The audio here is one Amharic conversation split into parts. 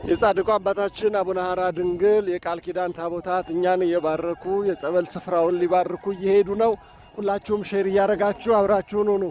የጻድቁ አባታችን አቡነ ሐራ ድንግል የቃል ኪዳን ታቦታት እኛን እየባረኩ የጸበል ስፍራውን ሊባርኩ እየሄዱ ነው። ሁላችሁም ሼር እያደረጋችሁ አብራችሁን ሁኑ።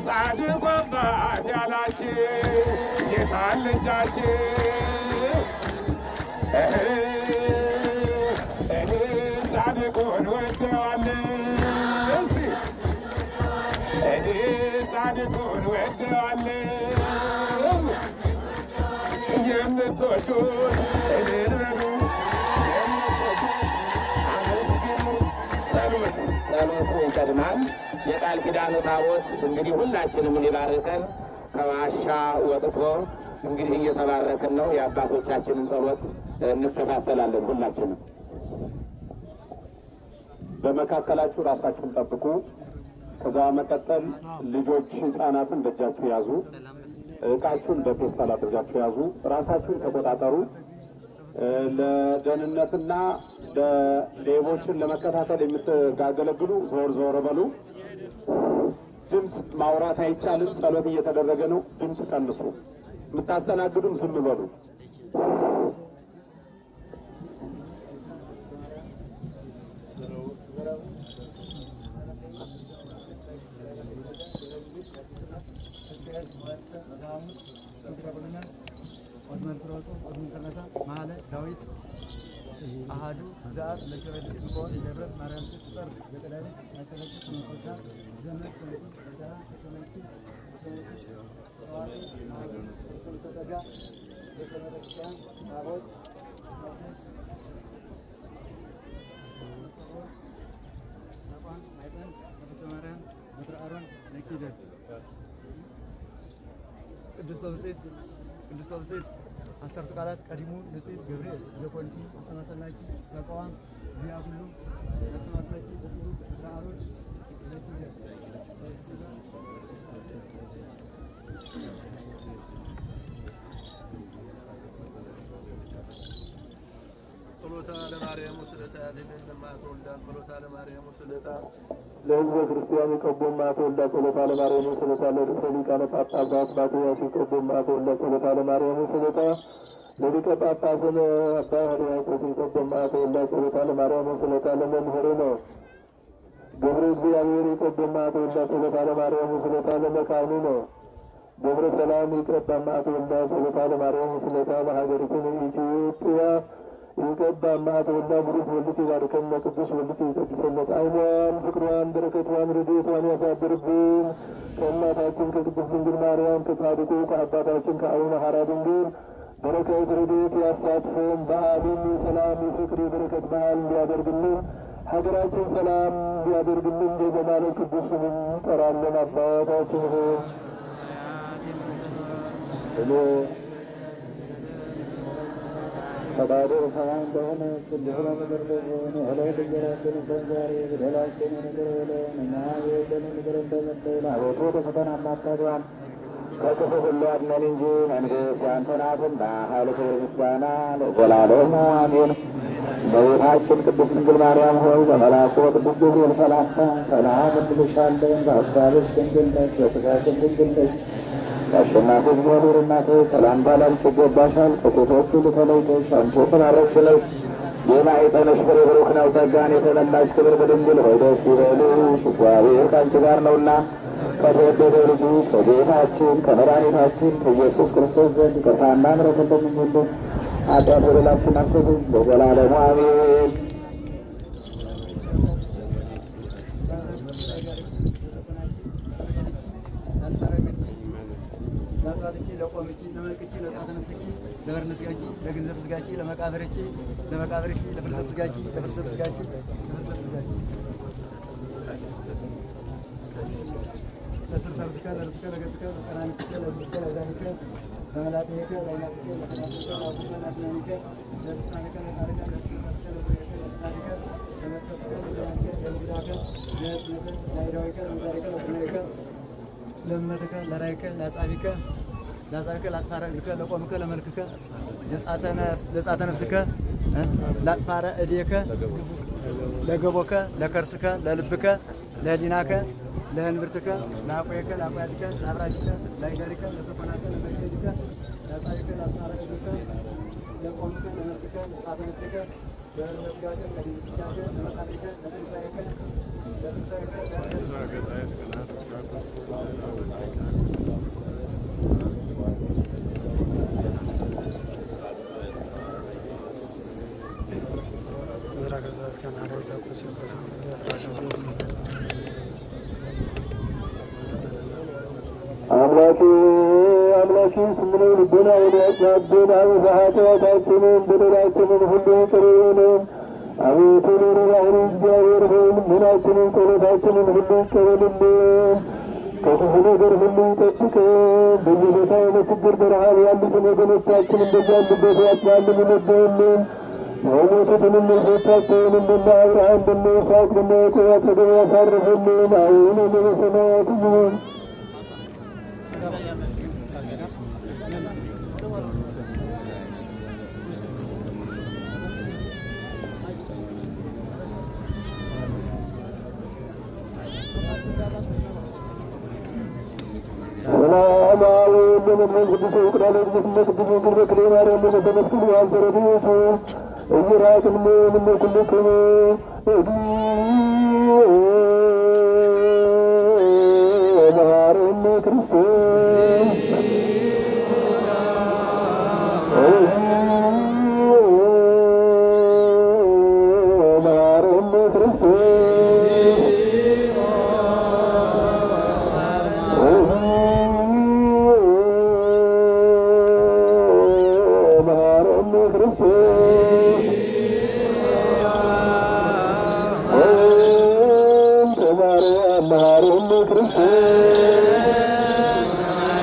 ጻድቁ አባት ያላችሁ የታልጃችሁ ጻድቁን ወደዋለሁ እኔ ጻድቁን ወደዋለሁ የምትወዱት እኔን በሉ ጸሎት ይቀድማል። የቃል ኪዳኑ ታቦት እንግዲህ ሁላችንም ሊባርከን ከዋሻ ወጥቶ እንግዲህ እየተባረክን ነው። የአባቶቻችንን ጸሎት እንከታተላለን። ሁላችንም በመካከላችሁ ራሳችሁን ጠብቁ። ከዛ መቀጠል ልጆች ህፃናትን በእጃችሁ ያዙ። እቃችሁን በፌስታል አድርጋችሁ ያዙ። ራሳችሁን ተቆጣጠሩ። ለደህንነትና ለሌቦችን ለመከታተል የምትጋገለግሉ ዞር ዞር በሉ። ድምፅ ማውራት አይቻልም። ጸሎት እየተደረገ ነው። ድምፅ ቀንሱ። የምታስተናግዱም ዝም በሉ። ዳዊት አሃዱ ዛር ለከበድ ስቆን ይደረብ ማርያም ተጠር በቀዳሚ አተለች ንቆታ ዘመት ተዳ ተሰመቲ ተሰጠጋ በተመረቂያን ታቦት ታቋን አይተን በተማሪያን በትራአሮን ለኪደር ቅዱስ ተውሴት አሰርቱ ቃላት ቀዲሙ ንጽሕት ገብርኤል ዘኮንቲ ተሰናሰናቂ ተቋም ዚያ ሁሉ ተሰናሰናቂ ዘሁሉ ትራአሮን ለኪደር ጸሎታ ለማርያም ወስለታ ድልን ለማተወልዳ ጸሎታ ለማርያም ወስለታ ለሕዝበ ክርስቲያኑ ቀቦማ ተወልዳ ጸሎታ ለማርያም ወስለታ ለርዕሰ ሊቃነ ጳጳሳት ማትያስ ቀቦማ ተወልዳ ጸሎታ ለማርያም ወስለታ ለሊቀ ጳጳስን አባ ሕርያቆስ ቀቦማ ተወልዳ ጸሎታ ለማርያም ወስለታ ለመምህርነ ገብረ እግዚአብሔር ቀቦማ ተወልዳ ጸሎታ ለማርያም ወስለታ ለመካኑነ ገብረ ሰላም ቀቦማ ተወልዳ ጸሎታ ለማርያም ወስለታ ለሀገሪቱን ኢትዮጵያ ይቀባ ማተወልዳ ብሩክ ወልድ ይባርከን ቅዱስ ወልድ ይቀድሰን ጣዕሟን ፍቅሯን በረከቷን ረድኤቷን ያሳድርብን። ከእናታችን ከቅድስት ድንግል ማርያም ከጻድቁ ከአባታችን ከአቡነ ሐራ ድንግል በረከት ረድኤት ያሳትፈን። በዓሉን የሰላም የፍቅር የበረከት በዓል እንዲያደርግልን ሀገራችን ሰላም እንዲያደርግልን በማለት ቅዱስ ስሙን እንጠራለን። አባታችን ሆይ ፈቃድህ ሰማይ እንደሆነ ስልሆነ ምድር ለሆነ ዕለት እንጀራችንን ስጠን ዛሬ፣ በደላችንን ይቅር በለን እኛ የበደሉንን ይቅር እንደምንል፣ አቤቱ ወደ ፈተና አታግባን ከክፉ ሁሉ አድነን እንጂ መንግሥት ያንተ ናትና ኃይል፣ ክብር፣ ምስጋና ለዘላለሙ አሜን። እመቤታችን ቅድስት ድንግል ማርያም ሆይ በመልአኩ በቅዱስ ገብርኤል ሰላምታ ሰላም እንልሻለን። በሐሳብሽ ድንግል ነሽ፣ በሥጋሽም ድንግል ነሽ። አሸናፊ እግዚአብሔር እናት ሰላምታ ላንቺ ይገባሻል። ከሴቶች ሁሉ ተለይተሽ አንቺ የተባረክሽ ነሽ። የማኅፀንሽ ፍሬ ብሩክ ነው። ጸጋን የተመላሽ ክብርት ድንግል ሆይ ደስ ይበልሽ፣ እግዚአብሔር ከአንቺ ጋር ነውና ከተወደደው ልጁ ከጌታችን ከመድኃኒታችን ከኢየሱስ ክርስቶስ ዘንድ ይቅርታና ምሕረትን ለምኝልን ኃጢአት በደላችንን አስተስርይ ለዘላለሙ አሜን። ለቆምኪ ለመልክኪ ለጣተነስኪ ለበርነት ስጋኪ ለገንዘብ ስጋኪ ለመቃብርኪ ለፍልሰት ስጋኪ ለፍልሰት ስጋኪ ለስርተ ርስከ ለርስከ ለገጽከ ለቀናኒከ ለርስከ ለዛኒከ ለመላጥኒከ ለይናኒከ ለከናኒከ ለአቡነ ናስናኒከ ለስናኒከ ለታሪከ ለስናኒከ ለዘሪከ ለሳኒከ ለመጠጥቀ ለዛኒከ ለእንግዳከ ለእስነከ ለይዳዊከ ለዛሪከ ለስናኒከ ለመተከ ለራይከ ለአጻቢከ ላጻከ ላጽፋረ ልከ ለቆምከ ለመልክከ ለጻተ ነፍስከ ላጽፋረ እዴከ ለገቦከ ለከርስከ ለልብከ ለህሊናከ ለህንብርትከ ለአቆየከ ለአቆያትከ ለአብራጅከ ለይደሪከ ለሰኮናከ ለመይደሪከ ለጻይከ ለአጽፋረ እዴከ ለቆምከ ለመልክከ ለጻተ ነፍስከ ለመስጋከ ለዲስካከ ለመቃብርከ ለትንሳኤከ አምላኬ ስምነው ልቦና ወዲያጽናብን አበዛ ኃጢአታችንን በደላችንን ሁሉ ይቅር በለን። አቤቱ ኑሮናሁን እግዚአብሔር ሆይ ልመናችንን ጸሎታችንን ሁሉ ይቀበልልን። ከክፉ ነገር ሁሉ ይጠብቀን። በየቦታው በችግር በረሃብ ያሉትን ወገኖቻችንን በያሉበት ያጽናልን ይመግብልን። የሞቱትንም ነፍሶቻቸውን እንደነ አብርሃም እንደነ ይስሐቅ እንደነ ያዕቆብ አጠገብ ያሳርፍልን። አሁንም በሰማያት ይሁን። من قدس وقرآن الجسم قدس وقرآن كلمة رب تمسكن وعزربيته أجراك من كلكم نهار كريستوس نهار كريستوس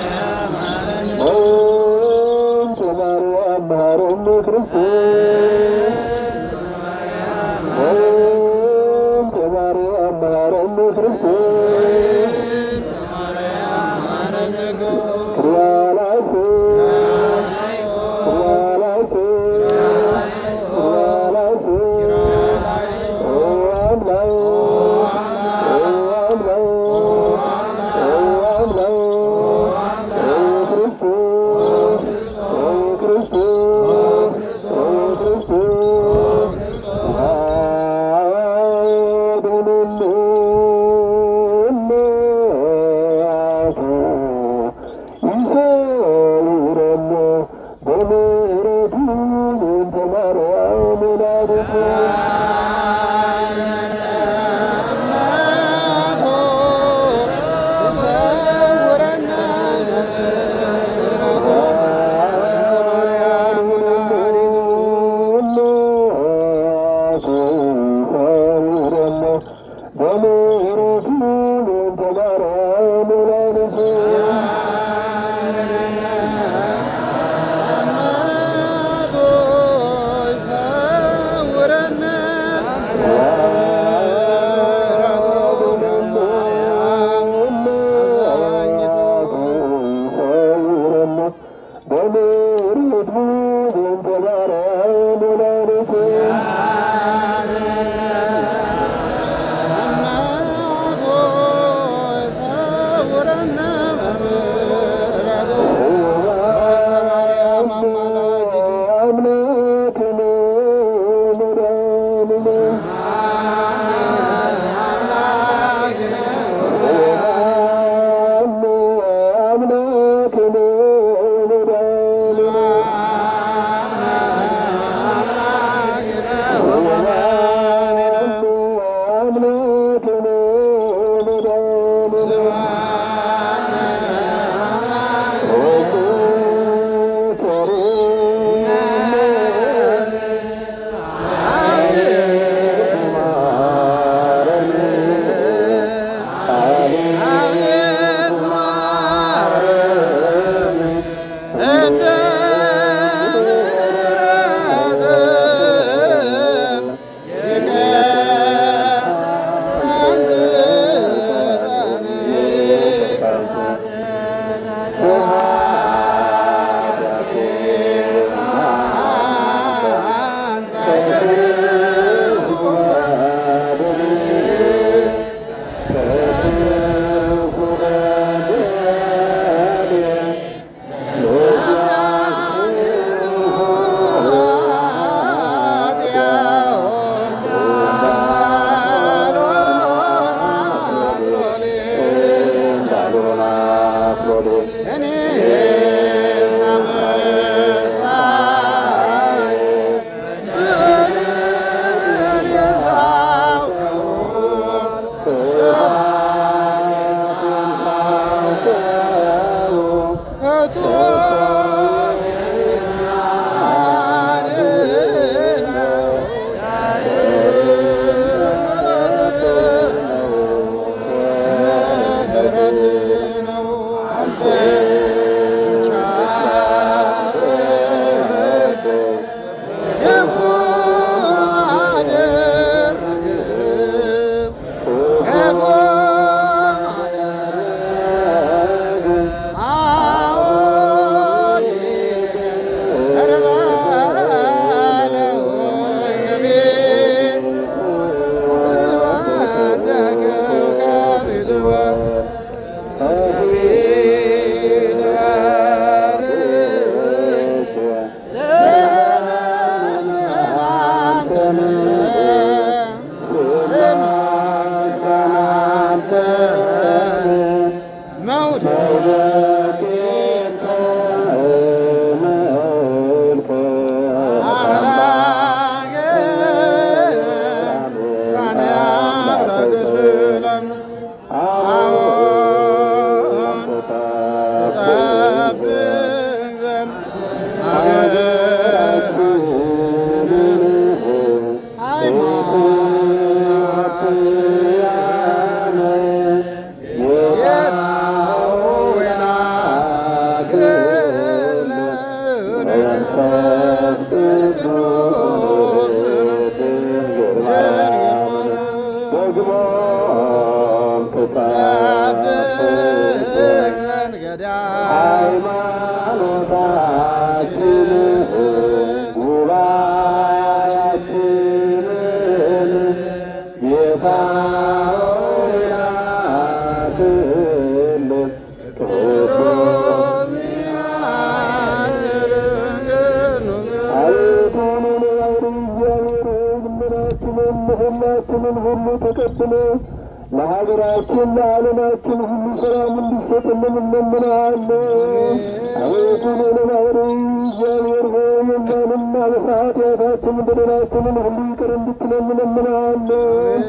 ለሀገራችን ለዓለማችን ሁሉ ሰላም እንዲሰጥልን እንለምንሃለን። አቤቱ ለባህሪ እግዚአብሔር ሆይ እኛንና በኃጢአታችን በደላችንን ሁሉ ይቅር እንድትለን እንለምንሃለን።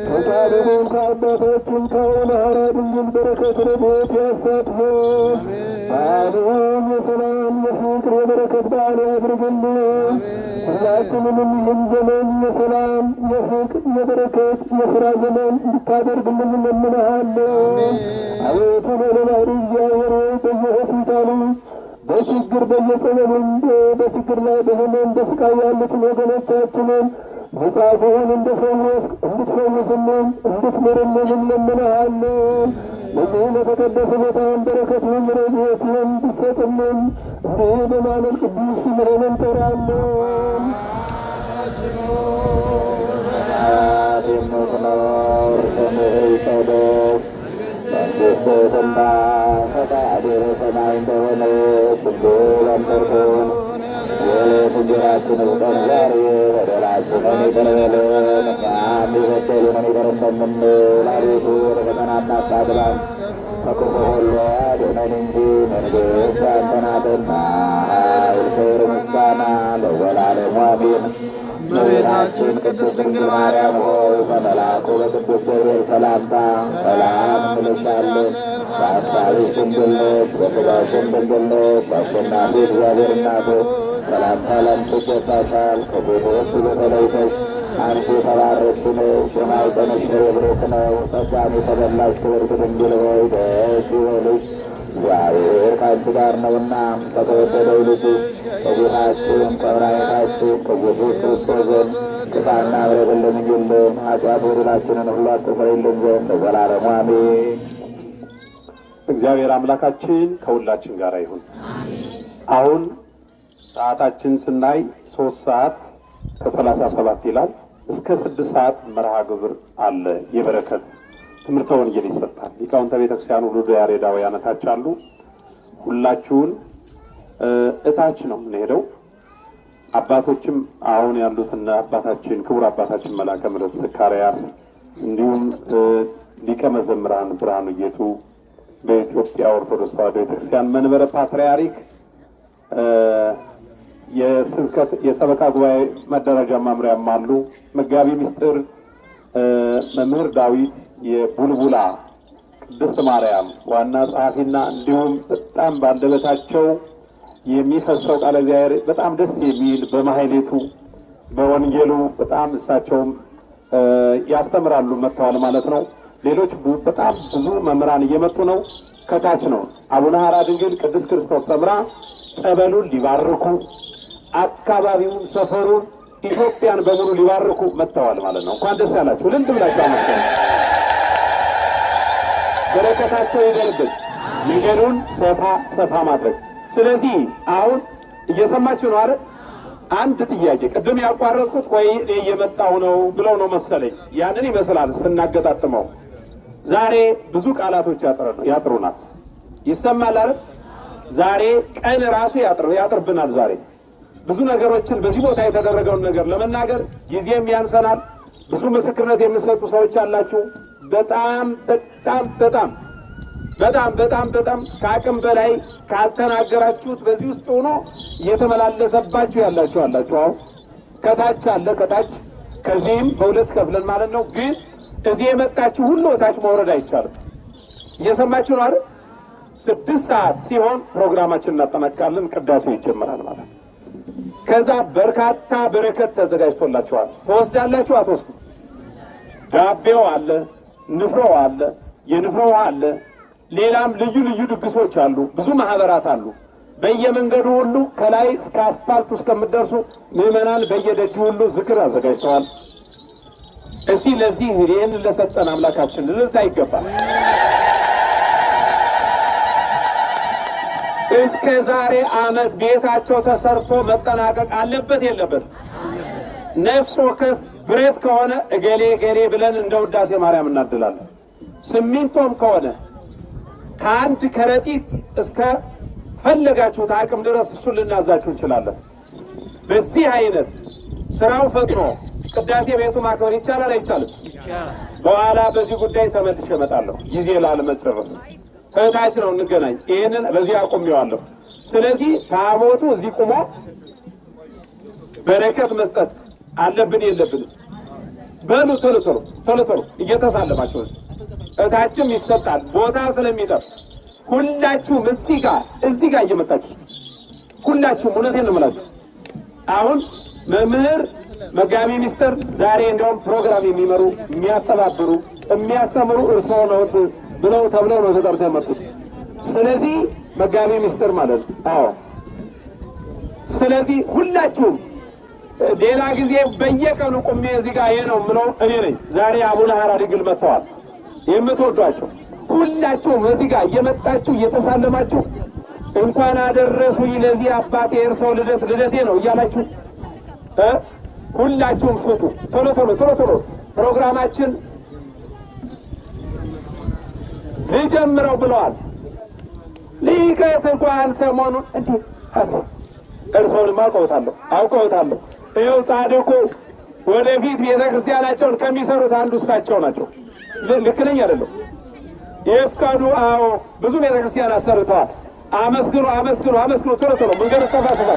ከጻድቁም ከአባታችን ከአቡነ ሐራ ድንግል በረከት ረድኤት ያሳትፈን። በዓሉም የሰላም የፍቅር የበረከት በዓል ያድርግልን። ሁላችንንም ይህን ዘመን የሰላም የፍቅር የበረከት የሥራ ዘመን እንድታደርግልን እንለምንሃለን። አቤቱ ለባህሪ እግዚአብሔር ሆይ በየሆስፒታሉ በችግር በየጸበሉም በችግር ላይ በህመም በስቃይ ያሉትን ወገኖቻችንን መጽሐፉን እንድትፈውስልን እንድትምርልን እንለምንሃለን። ለዚህ ለተቀደሰ ቦታውን በረከቱን ረድኤቱን እንድትሰጥልን እንዲህ በማለት ቅዱስ ስምህን እንጠራለን። የምትኖር ስምህ ይቀደስ፣ መንግሥትህ ትምጣ፣ ፈቃድህ በሰማይ እንደሆነች እንዲሁ በምድር ትሁን። የዕለት እንጀራችንን ስጠን ዛሬ፣ በደላችንን ይቅር በለን እኛም የበደሉንን ይቅር እንደምንል፣ አቤቱ ወደ ፈተና አታግባን ከክፉ ሁሉ አድነን እንጂ መንግሥት ያንተ ናትና፣ ኃይል፣ ክብር፣ ምስጋና ለዘላለሙ አሜን። እመቤታችን ቅድስት ድንግል ማርያም ሆይ በመልአኩ በቅዱስ ገብርኤል ሰላምታ ሰላም እንልሻለን። በሐሳብሽ ድንግል ነሽ፣ በሥጋሽም ድንግል ነሽ። አሸናፊ እግዚአብሔር እናት ሰላምታ ላንቺ ይገባሻል። ከሴቶች ሁሉ ተለይተሽ አንቺ የተባረክሽ ነሽ፣ የማኅፀንሽ ፍሬ ብሩክ ነው። ጸጋን የተመላሽ ክብርት ድንግል ሆይ ደስ ይበልሽ፣ እግዚአብሔር ከአንቺ ጋር ነውና ከተወደደው ልጅሽ ከጌታችን ከመድኃኒታችን ከኢየሱስ ክርስቶስ ዘንድ ይቅርታና ምሕረትን ለምኝልን፣ ኃጢአት በደላችንን ሁሉ አስተሰርይልን ዘንድ ለዘላለሙ አሜን። እግዚአብሔር አምላካችን ከሁላችን ጋር ይሁን። አሁን ሰዓታችን ስናይ 3 ሰዓት ከ37 ይላል። እስከ 6 ሰዓት መርሃ ግብር አለ። የበረከት ትምህርተ ወንጌል ይሰጣል። ሊቃውንተ ቤተክርስቲያኑ ሁሉ ያሬዳውያን እታች አሉ። ሁላችሁን እታች ነው የምንሄደው። አባቶችም አሁን ያሉትና አባታችን ክቡር አባታችን መላከ ምሕረት ዘካርያስ እንዲሁም ሊቀ መዘምራን ብርሃኑ ጌቱ በኢትዮጵያ ኦርቶዶክስ ተዋሕዶ ቤተክርስቲያን መንበረ ፓትርያርክ የስብከት የሰበካ ጉባኤ መደራጃ መምሪያም አሉ። መጋቢ ምስጢር መምህር ዳዊት የቡልቡላ ቅድስት ማርያም ዋና ጸሐፊና እንዲሁም በጣም ባንደበታቸው የሚፈሰው ቃለ እግዚአብሔር በጣም ደስ የሚል በማህሌቱ በወንጌሉ በጣም እሳቸውም ያስተምራሉ መጥተዋል ማለት ነው። ሌሎች በጣም ብዙ መምህራን እየመጡ ነው። ከታች ነው አቡነ ሐራ ድንግል ቅድስት ክርስቶስ ሰምራ ጸበሉን ሊባርኩ አካባቢውን፣ ሰፈሩን፣ ኢትዮጵያን በሙሉ ሊባርኩ መጥተዋል ማለት ነው። እንኳን ደስ ያላችሁ። ልንድ ብላችሁ አመስግኑ። በረከታቸው ይደርብን። መንገዱን ሰፋ ማድረግ። ስለዚህ አሁን እየሰማችሁ ነው አይደል? አንድ ጥያቄ ቅድም ያቋረጥኩት ቆይ እኔ እየመጣሁ ነው ብለው ነው መሰለኝ። ያንን ይመስላል ስናገጣጥመው። ዛሬ ብዙ ቃላቶች ያጥሩናል። ይሰማል አይደል? ዛሬ ቀን ራሱ ያጥርብናል። ዛሬ ብዙ ነገሮችን በዚህ ቦታ የተደረገውን ነገር ለመናገር ጊዜም ያንሰናል። ብዙ ምስክርነት የምትሰጡ ሰዎች አላችሁ። በጣም በጣም በጣም በጣም ከአቅም በላይ ካልተናገራችሁት በዚህ ውስጥ ሆኖ እየተመላለሰባችሁ ያላችሁ አላችሁ። አሁን ከታች አለ ከታች ከዚህም በሁለት ከፍለን ማለት ነው። ግን እዚህ የመጣችሁ ሁሉ ታች መውረድ አይቻልም። እየሰማችሁ ነው አይደል? 6 ሰዓት ሲሆን ፕሮግራማችን እናጠናቅቃለን። ቅዳሴው ይጀምራል ማለት ነው። ከዛ በርካታ በረከት ተዘጋጅቶላችኋል። ትወስዳላችሁ አትወስዱ? ዳቤው አለ፣ ንፍሮ አለ፣ የንፍሮ ውሃ አለ፣ ሌላም ልዩ ልዩ ድግሶች አሉ። ብዙ ማህበራት አሉ። በየመንገዱ ሁሉ ከላይ እስከ አስፋልቱ እስከምትደርሱ ምዕመናን በየደጁ ሁሉ ዝክር አዘጋጅተዋል። እስቲ ለዚህ ይህን ለሰጠን አምላካችን ልልታ ይገባል። እስከ ዛሬ ዓመት ቤታቸው ተሰርቶ መጠናቀቅ አለበት የለበት? ነፍስ ወከፍ ብረት ከሆነ እገሌ እገሌ ብለን እንደ ውዳሴ ማርያም እናድላለን። ሲሚንቶም ከሆነ ከአንድ ከረጢት እስከ ፈለጋችሁት አቅም ድረስ እሱን ልናዛችሁ እንችላለን። በዚህ አይነት ስራው ፈጥኖ ቅዳሴ ቤቱ ማክበር ይቻላል አይቻልም? በኋላ በዚህ ጉዳይ ተመልሼ እመጣለሁ ጊዜ ላለመጨረስ። ከታች ነው እንገናኝ። ይህንን በዚህ አቁሜዋለሁ። ስለዚህ ታቦቱ እዚህ ቁሞ በረከት መስጠት አለብን የለብንም? በሉ ቶሎ ቶሎ ቶሎ ቶሎ እየተሳለማችሁ እታችም ይሰጣል ቦታ ስለሚጠፍ ሁላችሁም እዚህ ጋር እየመጣችሁ ሁላችሁም እውነቴን ነው የምላችሁ። አሁን መምህር መጋቢ ሚስጥር ዛሬ እንዲያውም ፕሮግራም የሚመሩ የሚያስተባብሩ የሚያስተምሩ እርስዎ ነው ብለው ተብለው ነው ተጠርተው የመጡት። ስለዚህ መጋቢ ሚስጥር ማለት ነው። አዎ ስለዚህ ሁላችሁም ሌላ ጊዜ በየቀኑ ቁሜ እዚህ ጋር ይሄ ነው የምለው እኔ ነኝ። ዛሬ አቡነ ሐራ ድንግል መጥተዋል። የምትወዷቸው ሁላችሁም እዚህ ጋር እየመጣችሁ እየተሳለማችሁ እንኳን አደረሱኝ ለዚህ አባቴ የእርሰው ልደቴ ነው እያላችሁ ሁላችሁም ስጡ። ቶሎ ቶሎ ቶሎ ቶሎ ፕሮግራማችን ልጀምረው ብለዋል። ሊቀ ትጉሃን ሰሞኑን እንዲህ እርሰውንም አውቀውታለሁ። ይኸው ጻድቁ ወደፊት ቤተ ክርስቲያናቸውን ከሚሰሩት አንዱ እሳቸው ናቸው። ልክ ነኝ አይደለም? ይፍቀዱ። አዎ ብዙ ቤተ ክርስቲያን አሰርተዋል። አመስግኑ አመስግኑ አመስግኑ። ቶሎ ቶሎ መንገዱ ሰፋ ሰፋ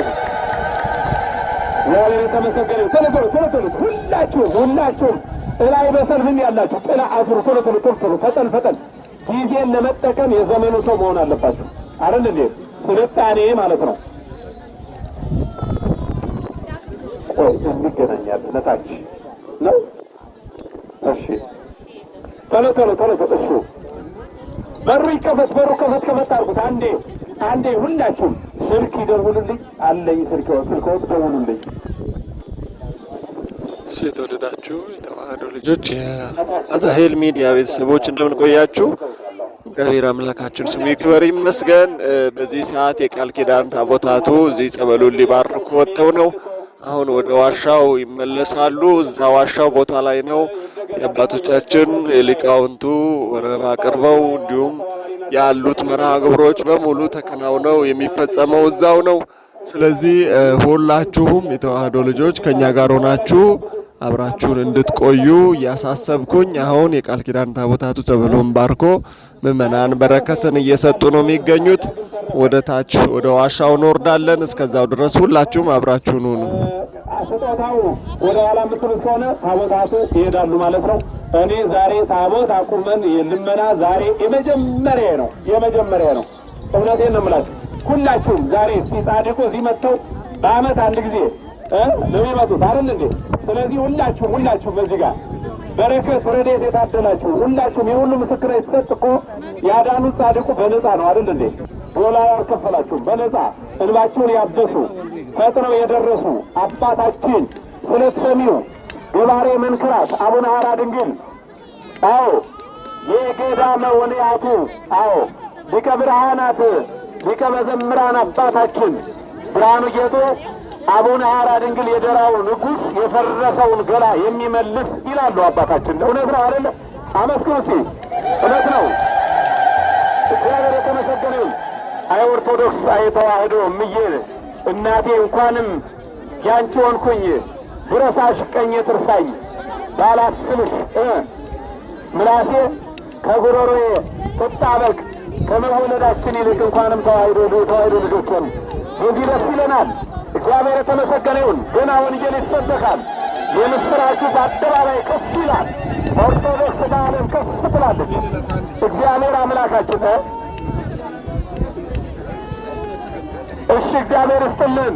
ያለ የተመሰገነ ቶሎ ቶሎ ቶሎ ቶሎ ሁላችሁም እላይ በሰልፍም ያላችሁ ጥላ አፍሩ። ቶሎ ቶሎ ቶሎ ቶሎ ፈጠን ፈጠን። ጊዜን ለመጠቀም የዘመኑ ሰው መሆን አለባችሁ አይደል እንዴ? ስልጣኔ ማለት ነው። ቆይ እንገናኛለን ለታች ነው። እሺ ቶሎ ቶሎ ቶሎ ቶሎ። እሺ በሩ ይከፈት፣ በሩ ከፈት አድርጉት። አንዴ ሁላችሁም ስልክ ይደውሉልኝ አለኝ። ስልክዎት ደውሉልኝ። የተወደዳችሁ የተዋህዶ ልጆች የአዛሄል ሚዲያ ቤተሰቦች እንደምን ቆያችሁ? እግዚአብሔር አምላካችን ስሙ ይክበር ይመስገን። በዚህ ሰዓት የቃል ኪዳን ታቦታቱ እዚህ ጸበሉን ሊባርኩ ወጥተው ነው። አሁን ወደ ዋሻው ይመለሳሉ። እዛ ዋሻው ቦታ ላይ ነው የአባቶቻችን ሊቃውንቱ ወረብ አቅርበው እንዲሁም ያሉት መርሃ ግብሮች በሙሉ ተከናውነው የሚፈጸመው እዛው ነው። ስለዚህ ሁላችሁም የተዋህዶ ልጆች ከኛ ጋር ሆናችሁ አብራችሁን እንድትቆዩ እያሳሰብኩኝ አሁን የቃል ኪዳን ታቦታቱ ጸበሉን ባርኮ ምዕመናን በረከትን እየሰጡ ነው የሚገኙት። ወደ ታች ወደ ዋሻው እንወርዳለን። እስከዛው ድረስ ሁላችሁም አብራችሁን ሁኑ። ስጦታው ወደ ኋላ የምትሉት ከሆነ ታቦታቱ ይሄዳሉ ማለት ነው። እኔ ዛሬ ታቦት አቁመን የልመና ዛሬ የመጀመሪያ ነው። እውነቴን ነው የምላችሁ። ሁላችሁም ዛሬ እስቲ ጻድቁ እዚህ መጥተው በዓመት አንድ ጊዜ ነው የሚመጡት አይደል እንዴ? ስለዚህ ሁላችሁም በዚህ ጋር በረከት ረድኤት የታደላችሁ ሁላችሁም የሁሉ ምስክር የተሰጥ እኮ ያዳኑት ጻድቁ በነፃ ነው አይደል እንዴ? ዶላር አልከፈላችሁም። በነፃ እንባችሁን ያበሱ ፈጥነው የደረሱ አባታችን ስለተሰሚው ገባሬ መንክራት አቡነ ሐራ ድንግል፣ አዎ የገዳመ ወንያቱ፣ አዎ ሊቀ ብርሃናት ሊቀ መዘምራን አባታችን ብርሃኑ ጌቶ አቡነ ሐራ ድንግል የደራው ንጉሥ የፈረሰውን ገላ የሚመልስ ይላሉ አባታችን። እውነት ነው አይደለ? አመስግኑ እስቲ። እውነት ነው። እግዚአብሔር የተመሰገነ ይሁን። አይ ኦርቶዶክስ፣ አይ ተዋህዶ እምዬ እናቴ እንኳንም ያንቺ ሆንኩኝ ብረሳሽ ቀኜ ትርሳኝ ባላስብሽ ምላሴ ከጉሮሮዬ ትጣበቅ ከመወለዳችን ይልቅ እንኳንም ተዋሕዶ ልጆች ሆኑ። በዚህ ደስ ይለናል። እግዚአብሔር የተመሰገነ ይሁን። ገና ወንጌል ይሰበካል። የምስራቹ በአደባባይ ከፍ ይላል። ኦርቶዶክስ በዓለም ከፍ ትላለች። እግዚአብሔር አምላካችን ነው። እሺ እግዚአብሔር ይስጥልን፣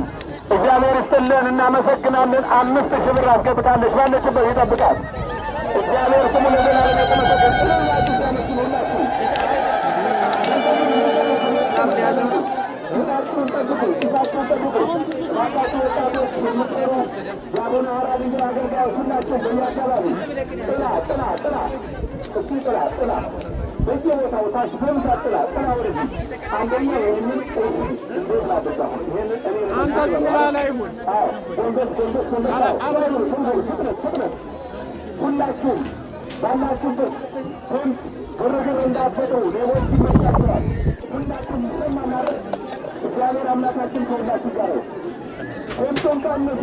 እግዚአብሔር ይስጥልን። እናመሰግናለን። 5000 ብር አስገብታለች። ባለችበት ይጠብቃል። እግዚአብሔር ስሙ ለዘላለም የተመሰገነ ሁላችሁም ባላችሁበት ግርግር እንዳትፈጥሩ፣ ሌቦች ይመጣቸዋል። ሁላችሁም ይሰማናል። እግዚአብሔር አምላካችን ከሁላችሁ ጋር ነው። ድምፁን ቀንሱ፣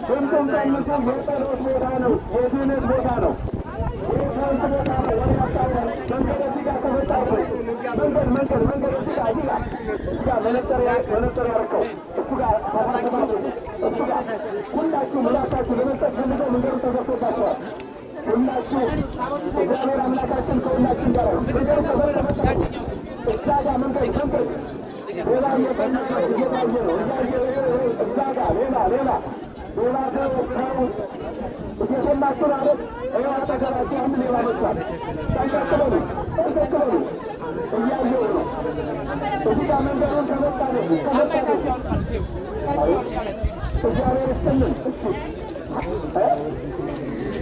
ድምፁን ቀንሱ። የጸሎት ቦታ ነው፣ የድህነት ቦታ ነው፣ የፈውስ ቦታ ነው። ወደ አካባቢ መንገድ እዚህ ጋር ተመጣጡ። መንገድ እዚህ ጋር መነጠር ያረከው እሱ ጋር ተፋሰማቱ እሱ ጋር ሁላችሁም እራሳችሁ ለመስጠት ፈልገው መንገዱ ተዘግቶባቸዋል። ሁላችሁ እግዚአብሔር አምላካችን ከሁላችን ጋር ነው። እዛ ጋር መንገድ ሌላ እየፈለጋችሁ እየታየ ነው። እዛ ጋር ሌላ ሰው እየሰማችሁ ማለት ይኸው አጠገባችሁ አንድ ሌላ መስሏል። ጠንቀቅ በሉ እያየሁ ነው። እዚህ ጋር መንገዱን ተመጣጣችሁ እግዚአብሔር ይስጥልን።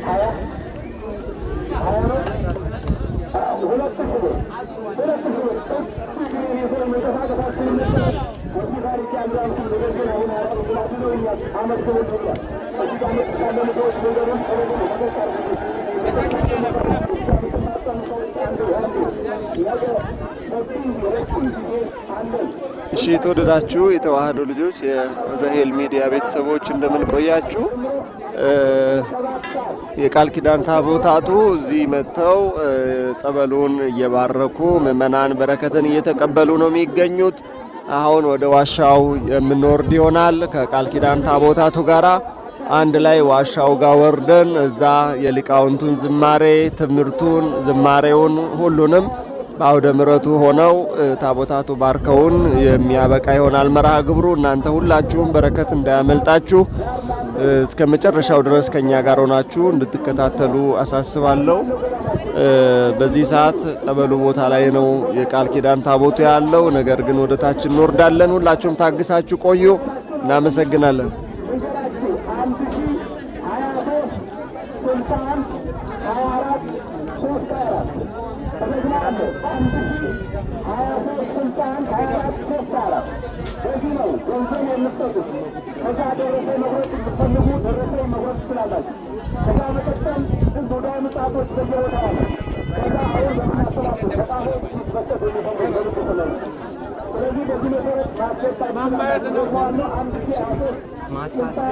ሀያ ነው 2000 ብር እሺ የተወደዳችሁ የተዋሕዶ ልጆች የአዛሄል ሚዲያ ቤተሰቦች እንደምን ቆያችሁ? የቃል ኪዳን ታቦታቱ እዚህ መጥተው ጸበሉን እየባረኩ ምዕመናን በረከትን እየተቀበሉ ነው የሚገኙት። አሁን ወደ ዋሻው የምንወርድ ይሆናል። ከቃል ኪዳን ታቦታቱ ጋራ አንድ ላይ ዋሻው ጋር ወርደን እዛ የሊቃውንቱን ዝማሬ፣ ትምህርቱን፣ ዝማሬውን ሁሉንም በአውደ ምሕረቱ ሆነው ታቦታቱ ባርከውን የሚያበቃ ይሆናል መርሃ ግብሩ። እናንተ ሁላችሁም በረከት እንዳያመልጣችሁ እስከ መጨረሻው ድረስ ከኛ ጋር ሆናችሁ እንድትከታተሉ አሳስባለሁ። በዚህ ሰዓት ጸበሉ ቦታ ላይ ነው የቃል ኪዳን ታቦቱ ያለው። ነገር ግን ወደ ታች እንወርዳለን። ሁላችሁም ታግሳችሁ ቆዩ። እናመሰግናለን። በዚህ ነው ገንዘብ የምትሰጡት። ከዛ ደረሰ መግለጽ የምትፈልጉ ደረሰ መግለጽ ትችላላችሁ። ከዛ መቀጠል ወደ ምጣቶች በየቦታ አለ። ከዛ አሁን በምናሰባቸው በጣም መስጠት የሚፈልጉ ስለዚህ በዚህ መሰረት ማማየት ነው ዋናው 1000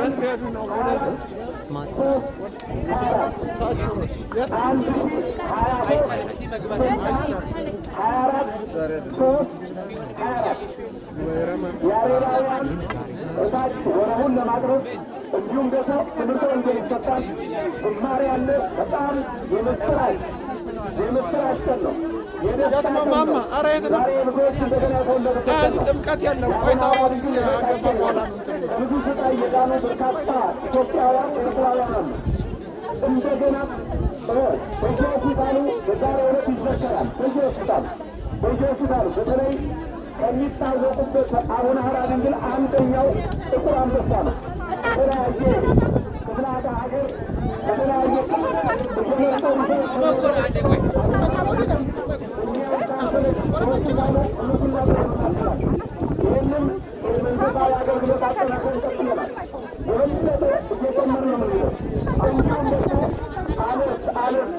ያሬዳውያን እታች ወረቡን ለማቅረብ እንዲሁም ደግሞ ትምህርተ ወንጌል ይሰጣል። ዝማሬ ያለ በጣም የምስራች ቀን ነው። ማማ ኧረ የት ነው እዚህ ጥምቀት የለም። ቆይታው ሲገባ በኋላ ብዙ ስቃይ የዳኑ በርካታ ኢትዮጵያውያን ኤርትራውያን አሉ። እንደገና በየሆስፒታሉ በዛሬው ዕለት ይዘከራል። በየሆስፒታሉ በተለይ ከሚታወቁበት አቡነ ሀራ ድንግል አንደኛው ጥቁር አንበሳ ነው። ከተለያየ ክፍለ ሀገር ከተለያየ ይህንም መንፈሳዊ አገልግሎት አጠናክረን ቀጥለናል። የበለጠ እየጨመርን ነው የምንሄደው። እንዲሁም ደግሞ አለት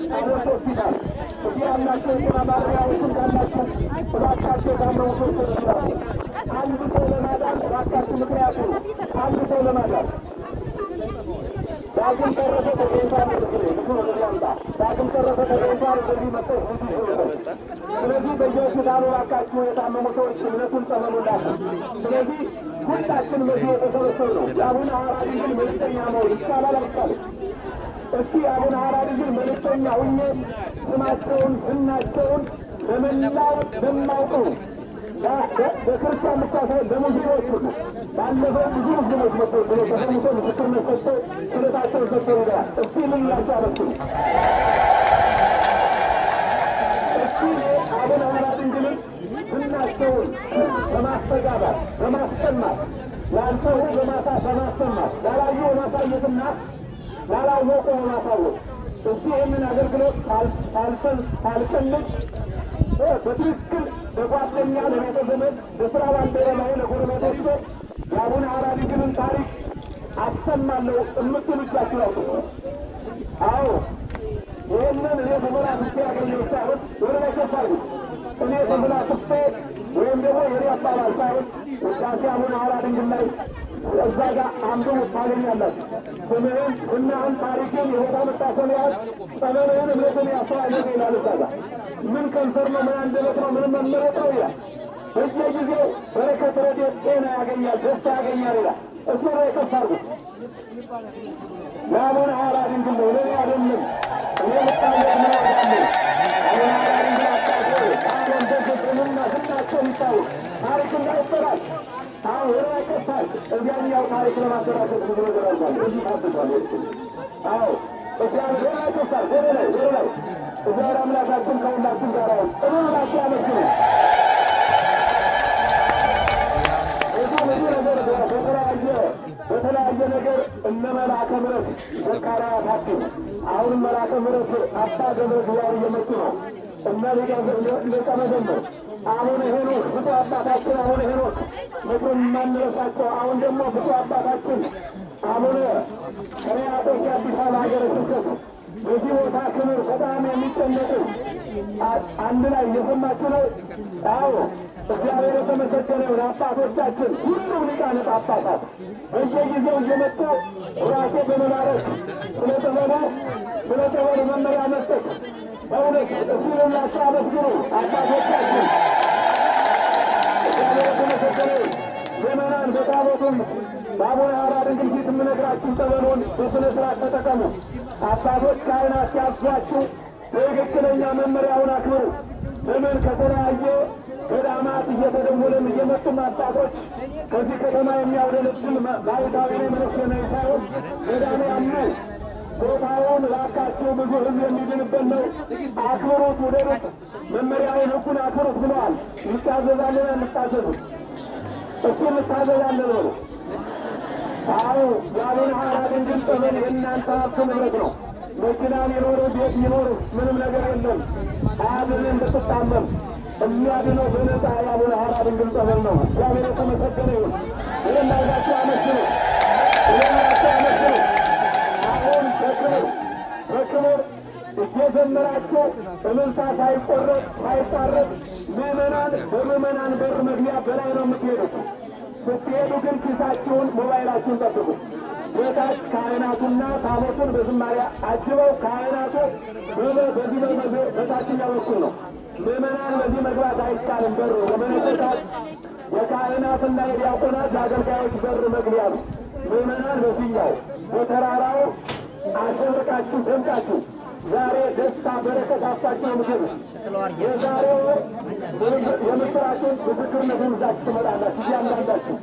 ሆስፒታል እዚህ ያላቸው የጤና ባለሙያዎችም ካላችሁ እባካችሁ የታመሙ ሰዎች ይችላሉ። አንድ ሰው ለማዳን እባካችሁ ምክንያቱ አንድ ሰው ለማዳን ዳግም ተረፈ ተገኝቷል። ዳግም ተረፈ ተገኝቷል። በዚህ መጥተው ስለዚህ በየሆስፒታሉ እባካችሁ የታመሙ ሰዎች እምነቱን ጸበሉላቸው። ስለዚህ ሁላችን በዚህ የተሰበሰብ ነው። የአቡነ ሐራ ድንግል መልእክተኛ መሆን ይቻላል አይቻልም? እስቲ አቡነ ሐራ ድንግል መልእክተኛ ሁኜ ስማቸውን ዝናቸውን ለመላው ለማውቁ በክርስቲያን ብቻ ሳይሆን በሙስሊሞች ሁሉ ባለፈው ብዙ ሙስሊሞች መጥተው ስለተሰሙቶ ምስክርነት ሰጥተው ስለታቸውን ሰጥተው ይገራል። እስቲ ልላቸው አለችው። እስቲ አቡነ ሐራ ድንግልን ዝናቸውን በማስተጋባት በማሰማት ያልሰው በማሰማት ያላዩ በማሳየትና ያላወቁ በማሳወቅ እስቲ ይህንን አገልግሎት ሳልቀልድ በትክክል ለጓደኛ ለቤተ ዘመድ ለስራ ባልደረባዬ ለጎረቤቶች የአቡነ ሐራ ድንግልን ታሪክ አሰማለሁ የምትሉ እጃችሁ አውጡ። አዎ ይህንን እኔ ተመላክቼ ያገኘው ሳይሆን ወደ ላይ ከፍ አድርጉ። እኔ ተመላክቼ ወይም ደግሞ የኔ አባባል ሳይሆን ውዳሴ አቡነ ሐራ ድንግል ላይ እዛ ጋር አንዱ ታገኛላችሁ። ስምህን እናህን ታሪክን የቦታ መታሰቢያን ጸበልህን እምነትን ያስተዋወቀ ይላል። እዛ ጋር ምን ከንፈር ነው ምን አንደበት ነው ምንም መመረጥ ነው ይላል። በየጊዜው በረከት ረድኤት ጤና ያገኛል ደስታ ያገኛል ይላል። እሱ ላይ ከፍ አድርጉት። ለአቡነ ሐራ ድንግል ነው ለእኔ አይደለም። እኔ ልጣለት ነው ያለ አቡነ ሐራ ድንግል አታቶ በአለም በፍቅርና ስናቸው ይታወቅ ታሪክ እንዳይበላሽ አዎ ወደ ከፋል እዚያኛው ታሪክ ለማሰራጨት ብዙ ነገር አለ። እዚህ ታስቷል። አዎ እግዚአብሔር ወደ ከፋል ወደ ላይ እግዚአብሔር አምላካችን ከሁላችን ጋር ነው። እባክህ ያመስግኑ። በተለያየ ነገር እነ መልአከ ምሕረት ዘካርያስ ሐኪም አሁንም መልአከ ምሕረት አባ ገብረ እግዚአብሔር እየመጡ ነው። እነ ሊቀ መዘምር አሁን ሄኖክ ብፁዕ አባታችን አሁን ሄኖክ መቼም የማንረሳቸው አሁን ደግሞ ብፁዕ አባታችን አቡነ ሕርያቆስ የአዲስ አበባ ሀገረ ስብከት በዚህ ቦታ ክብር በጣም የሚጨነቁ አንድ ላይ እየሰማችሁ ነው። አዎ እግዚአብሔር የተመሰገነ ይሁን። አባቶቻችን ሁሉም ሊቃነ ጳጳሳት በየጊዜው እየመጡ ራሴ በመባረክ ስለ ጸበሉ መመሪያ መስጠት በእውነት እሱ የላቸው አመስግኑ አባቶቻችን። እግዚአብሔር የተመሰገነ ይሁን። ምዕመናን በታቦቱም በአቡነ ሐራ ድንግል ፊት የምነግራችሁ ጸበሉን በስነ ስርዓት ተጠቀሙ። አባቶች ካህናት ሲያዟችሁ ትክክለኛ መመሪያውን አክብሩ። ለምን ከተለያየ ገዳማት እየተደወለን እየመጡም አባቶች ከዚህ ከተማ የሚያውደለድል ባይታዊ መለስነ ሳይሆን ገዳሜ ያሉ ቦታውን ላካቸው ብዙ ሕዝብ የሚድንበት ነው። አክብሩት፣ ውደዱት፣ መመሪያውን ሕጉን አክብሩት ብለዋል። እንታዘዛለን እንታዘዙት እሱ እንታዘዛለን ነው። አዎ የአቡነ ሐራ ድንግል ጸበል የእናንተ ሀብት ንብረት ነው። መኪና ሊኖር ቤት ሊኖር ምንም ነገር የለም። አያድንም ብትታመም የሚያድነው በነጻ የአቡነ ሐራ ድንግል ጸበል ነው። እግዚአብሔር የተመሰገነ ይሁን። ይህን አርጋችሁ አመስግኑ። አሁን በክብር እየዘመራችሁ እልልታ ሳይቆረጥ ሳይቋረጥ ምዕመናን በምዕመናን በር መግቢያ በላይ ነው የምትሄዱት። ስትሄዱ ግን ኪሳችሁን ሞባይላችሁን ጠብቁ። በታች ካህናቱና ታቦቱን በዝማሬ አጅበው ካህናቱ በዚህ በታችኛው በኩል ነው። ምዕመናን በዚህ መግባት አይቻልም። በሩ የመነኮሳት የካህናትና የዲያቆናት የአገልጋዮች በር መግቢያ ነው። ምዕመናን በዚህኛው በተራራው አሸብርቃችሁ ደምቃችሁ ዛሬ ደስታ በረከት አሳችሁ የምትሄዱ የዛሬው የምስራችን ምስክርነቱን ይዛችሁ ትመጣላችሁ። እያንዳንዳችሁ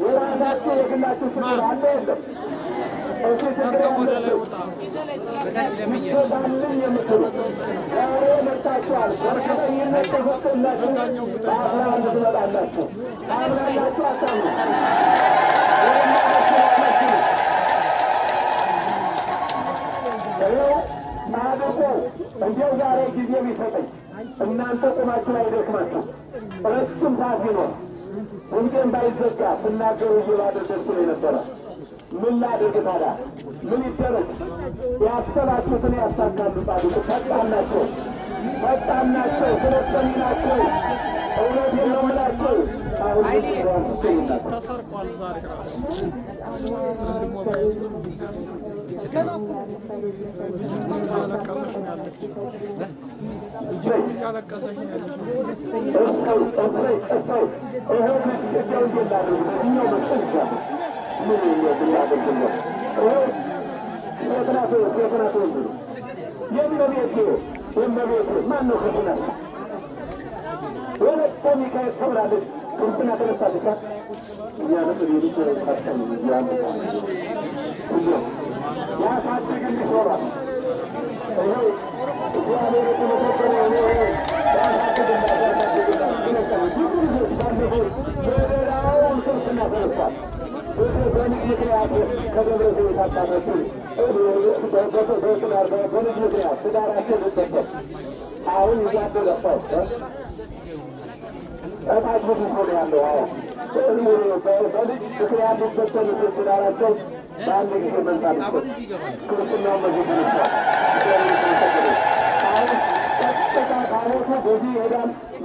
የራሳችሁ የግላችሁ ችግር አለ የለም እሱ ችግር ያለብን የምትሉ ዛሬ መጥታችኋል። በእርግጠኝነት ተፈቅዶላችሁ በአስራ አንድ ትመጣላችሁ። አምናላችሁ አታምኑ አድርጎ እንዲያው ዛሬ ጊዜ ቢሰጠኝ እናንተ ቁማችሁ ላይ ደክማችሁ ረጅም ሰዓት ቢኖር ወንጌል ባይዘጋ ስናገሩ እየባድር ደስ ብሎ ነበረ። ምን ላድርግ ታዲያ? ምን ይደረግ? ያሰባችሁትን ያሳካሉ። ጻድቁ ፈጣን ናቸው፣ ስለጠኒ ናቸው። እውነት የለምላቸው አሁን ተሰርቋል ዛሬ እያለቀሰሽ ነው ያለችው። እያለቀሰሽ ነው ያለችው።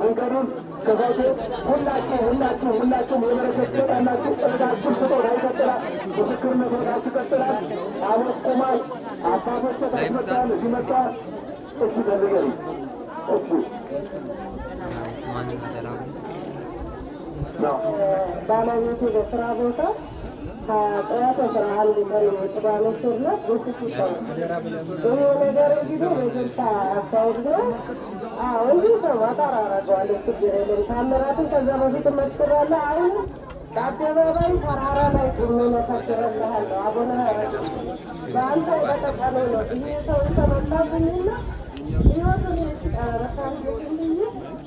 መንገዱን ከዛቴ ሁላችሁም የበረከት ሰጣላችሁ። እርዳችሁ ስጦታ ይቀጥላል። ምስክርነት ወዳችሁ ይቀጥላል። አመት ቁማል አባቶች ተመጣል እዚህ መጥተዋል። እሺ በልገሪ እሺ ባለቤቱ በስራ ቦታ ከጠዋት 11 ቀን ቅዳሜ ስርነት በስሱ ሰው ይሄ ነገር እንግዲህ በስልሳ አካውድ ነው። እንዲሁ ሰው አጣራ አረገዋለሁ። ችግር የለም። ታምራትን ከዛ በፊት መስክራለ። አሁን በአደባባይ ተራራ ላይ ቁሜ መሰክርልሃለሁ። አቡነ ሀረግ በአንተ በተቀለ ነው ይህ ሰው ተመጣብኝና ህይወቱን ረሳን ብዬ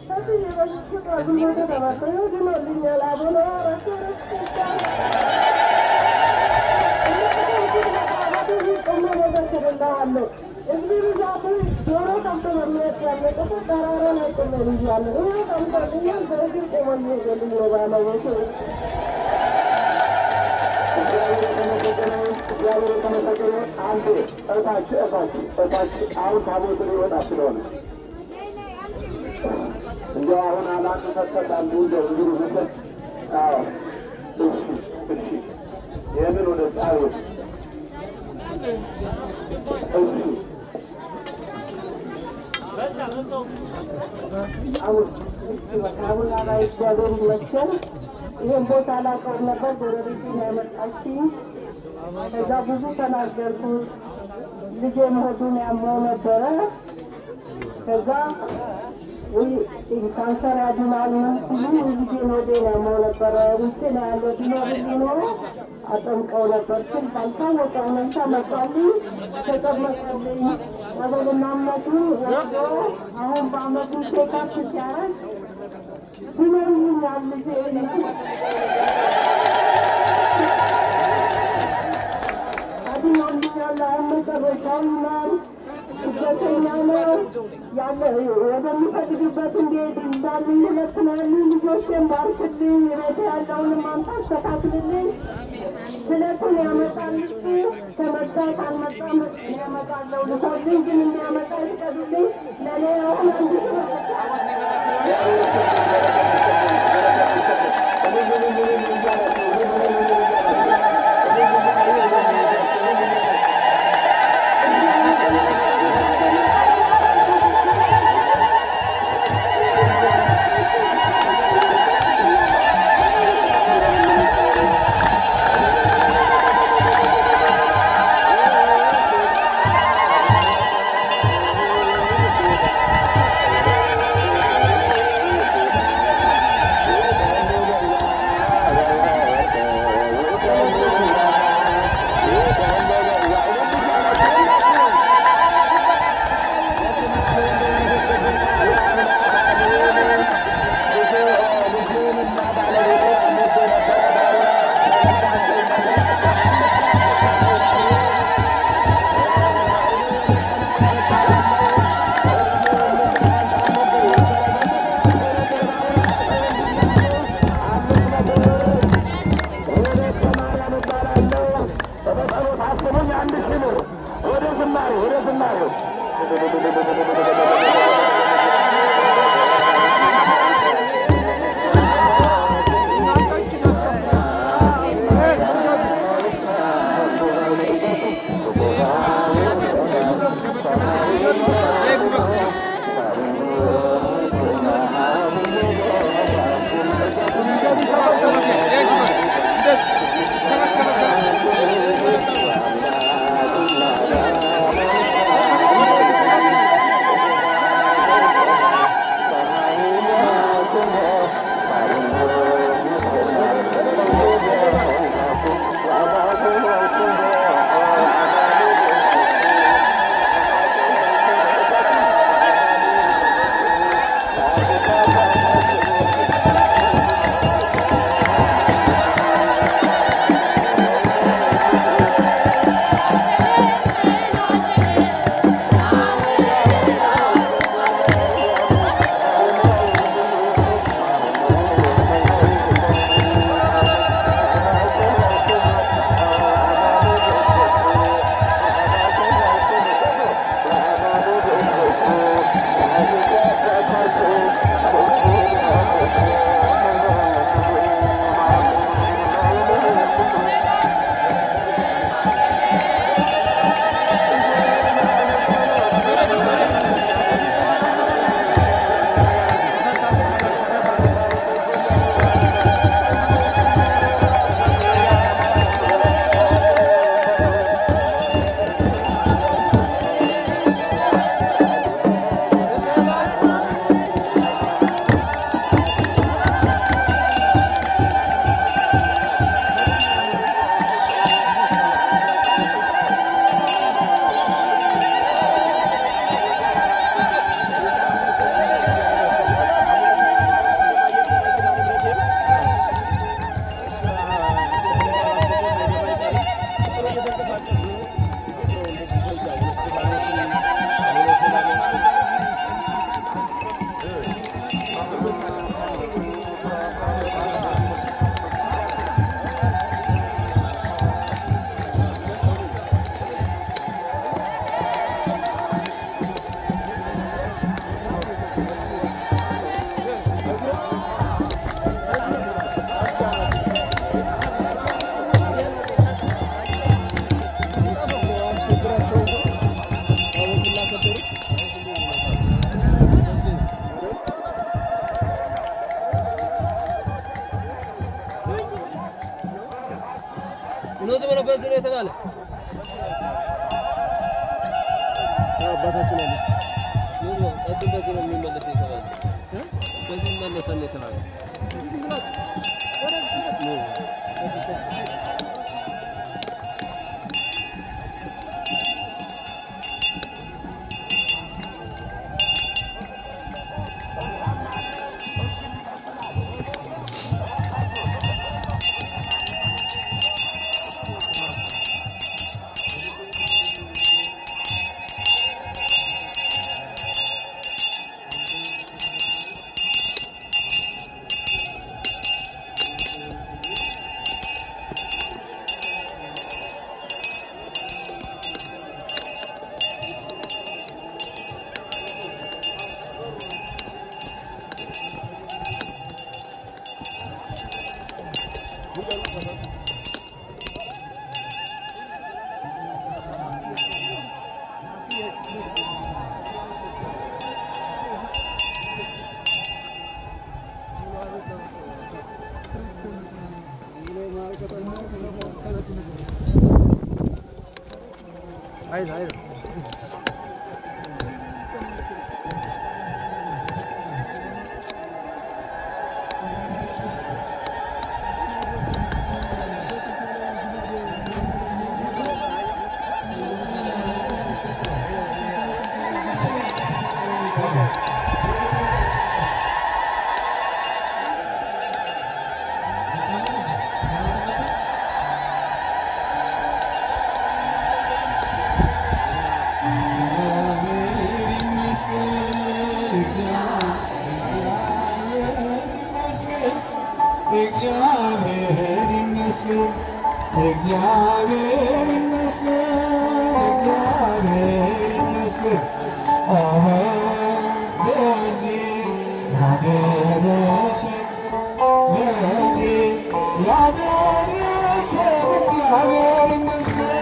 ከዚህ የበሽታ ጉዞ ተባክሮ ድኖልኛል። አቡነ ሀረግ ቆሜ መሰክርልሃለሁ። እዚህ ብዛት ዶሮ ከብቶ በሚወጥ ያለቀሰ ተራራ ላይ ቆሜ ብያለሁ። ይህ ከምታገኛል በእግር ቆሞ ሊሄድልኝ ነው ባለቤቱ። እግዚአብሔር የተመሰገነ። አንዴ እታች አሁን ታቦት ሊወጣ ስለሆነ እንዲያው አሁን አላንዱ ተሰጣሉ እንደው እንግዲህ መሰል እሺ ይህንን ወደ ጣውት አሁን አባይ እግዚአብሔር ይመስገን። ይህን ቦታ ላቀው ነበር ጎረቤት ያመጣችኝ። ከዛ ብዙ ተናገርኩት። ልጄ መሆኑን ያመው ነበረ። ከዛ ካንሰር ያድናል ሲሉ ልጄን ሆዴን ያመው ነበረ። ውስጤ ላይ ያለ ቢኖርልኝ ኖሮ አጠምቀው ነበር ስል ባልታወቀ ሁኔታ መጣልኝ። ተጠመቀልኝ። ጸበልና እምነቱ ወስዶ አሁን በአመቱ ቼካፕ ሲያረግ ቢኖርልኛል ልጄ አድኖልኛል። አሁን መጨረሻውናል ስደተኛ ነው ያለ ወደሚፈልግበት እንዲሄድ እንዳልኝ ይለትናል። ልጆቼን ባርክልኝ። ቤት ያለውንም ማምጣት ተካክልልኝ። ስለቱን ያመጣልሽ ከመጣ ካልመጣ ያመጣለው ልኮልኝ ግን እንዲያመጣ ይቀዱልኝ። ለእኔ አሁን አንድ በዚህ ነው የተባለ አባታችን አለ ቀጥታ በዚህ ነው የሚመለስ የተባለ በዚህ መለሰን የተባለ hayır. እግዚአብሔር ይመስገን፣ እግዚአብሔር ይመስገን፣ እግዚአብሔር ይመስገን። ለዚህ ያደረሰን ለዚህ ያደረሰን እግዚአብሔር ይመስገን።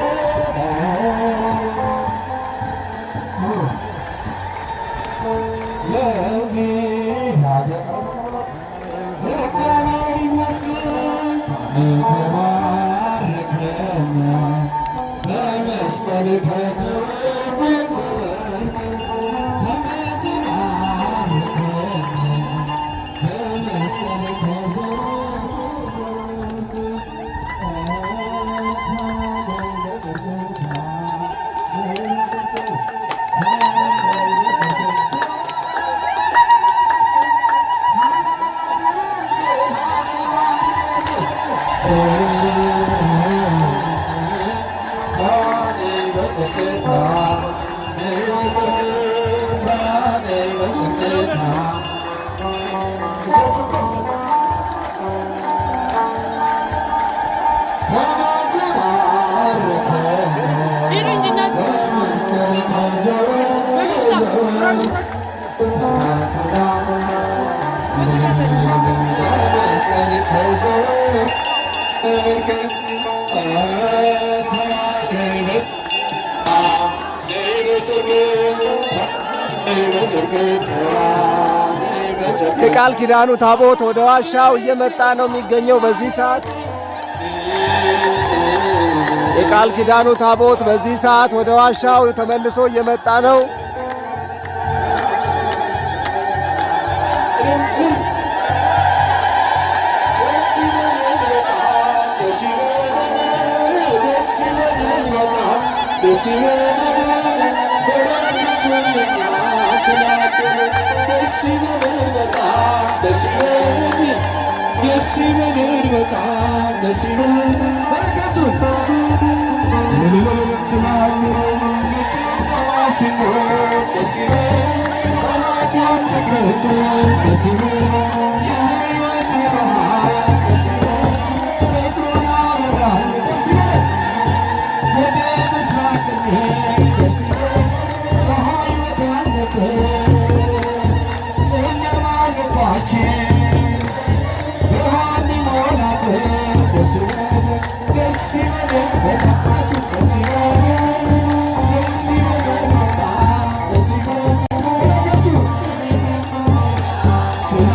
ለዚህ እግዚአብሔር ይመስገን። ተባረከና በመስቀል ከተወሰን የቃል ኪዳኑ ታቦት ወደ ዋሻው እየመጣ ነው የሚገኘው በዚህ ሰዓት። የቃል ኪዳኑ ታቦት በዚህ ሰዓት ወደ ዋሻው ተመልሶ እየመጣ ነው። Thank you.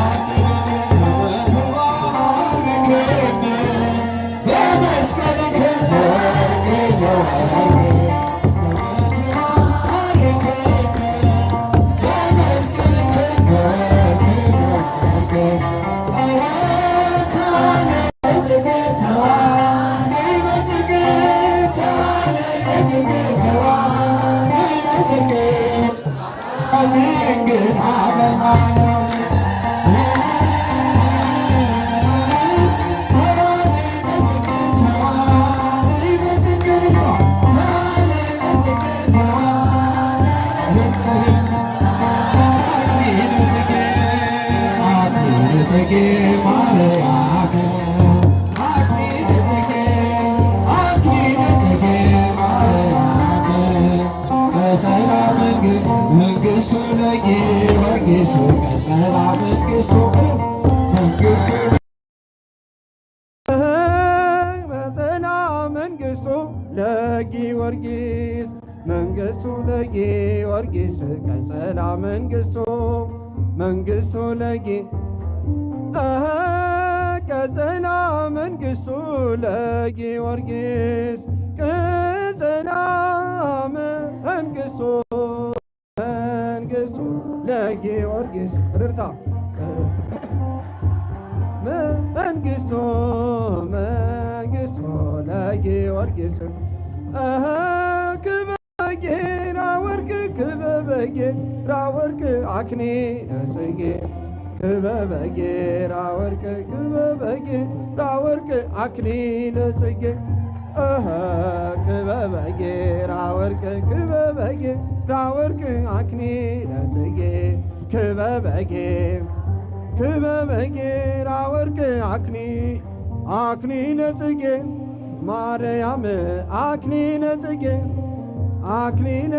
ለጊዮርጊስ መንግስቱ ለጊዮርጊስ ቀጸላ መንግስቱ መንግስቱ ቀጸላ መንግስቱ ለጊዮርጊስ ቀጸላ መንግስቱ መንግስቱ ለጊዮርጊስ ርታ መንግስቱ መንግስቱ ለጊዮርጊስ ክበበጌራ ወርቅ ክበበጌራ ወርቅ አክሊለ ጽጌ ክበበጌራ ወርቅ ክበበጌራ ወርቅ አክሊለ ጽጌ ክበበጌራ ወርቅ ክበበጌራ ወርቅ አክሊለ ጽጌ ክበበጌራ ወርቅ አክሊለ ጽጌ ማርያም አክሊለ ጽጌ ማርያም አክሊለ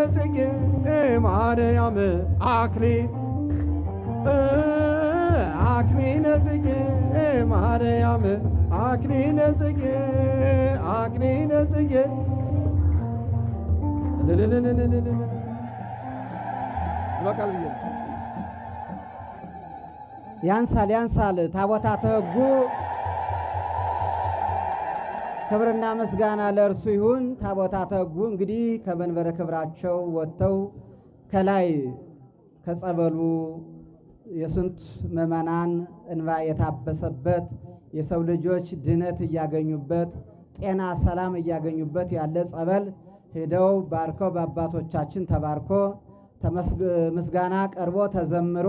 ጽጌ ማርያም አክሊለ ጽጌ በቃል ብዬ ያንሳል ታቦታተ ሕጉ ክብርና ምስጋና ለእርሱ ይሁን። ታቦታተ ሕጉ እንግዲህ ከመንበረ ክብራቸው ወጥተው ከላይ ከጸበሉ የስንት ምዕመናን እንባ የታበሰበት የሰው ልጆች ድነት እያገኙበት ጤና ሰላም እያገኙበት ያለ ጸበል ሄደው ባርከው በአባቶቻችን ተባርኮ ምስጋና ቀርቦ ተዘምሮ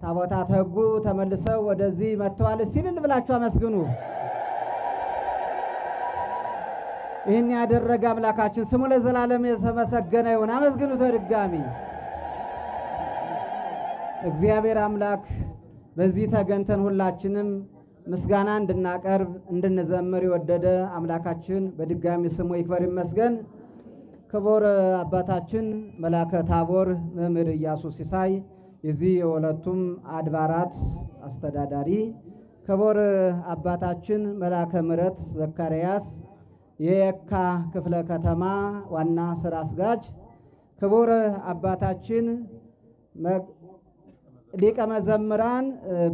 ታቦታተ ሕጉ ተመልሰው ወደዚህ መጥተዋል። እስቲ እልል ብላችሁ አመስግኑ። ይህን ያደረገ አምላካችን ስሙ ለዘላለም የተመሰገነ ይሁን። አመስግኑት በድጋሚ። እግዚአብሔር አምላክ በዚህ ተገንተን ሁላችንም ምስጋና እንድናቀርብ እንድንዘምር የወደደ አምላካችን በድጋሚ ስሙ ይክበር ይመስገን። ክቡር አባታችን መላከ ታቦር መምህር ኢያሱ ሲሳይ የዚህ የሁለቱም አድባራት አስተዳዳሪ፣ ክቡር አባታችን መላከ ምሕረት ዘካርያስ የየካ ክፍለ ከተማ ዋና ስራ አስጋጅ፣ ክቡር አባታችን ሊቀ መዘምራን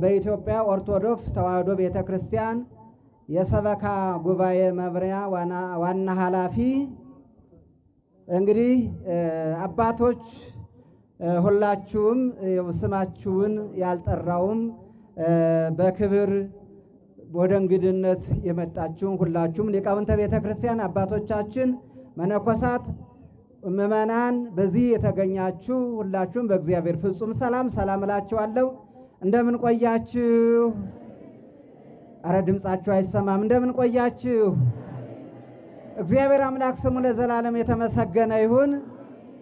በኢትዮጵያ ኦርቶዶክስ ተዋሕዶ ቤተ ክርስቲያን የሰበካ ጉባኤ መምሪያ ዋና ኃላፊ፣ እንግዲህ አባቶች ሁላችሁም ስማችሁን ያልጠራውም በክብር ወደ እንግድነት የመጣችሁም ሁላችሁም ሊቃውንተ ቤተ ክርስቲያን አባቶቻችን፣ መነኮሳት፣ ምእመናን በዚህ የተገኛችሁ ሁላችሁም በእግዚአብሔር ፍጹም ሰላም እላችኋለሁ። እንደምን ቆያችሁ? አረ ድምጻችሁ አይሰማም። እንደምን ቆያችሁ? እግዚአብሔር አምላክ ስሙ ለዘላለም የተመሰገነ ይሁን።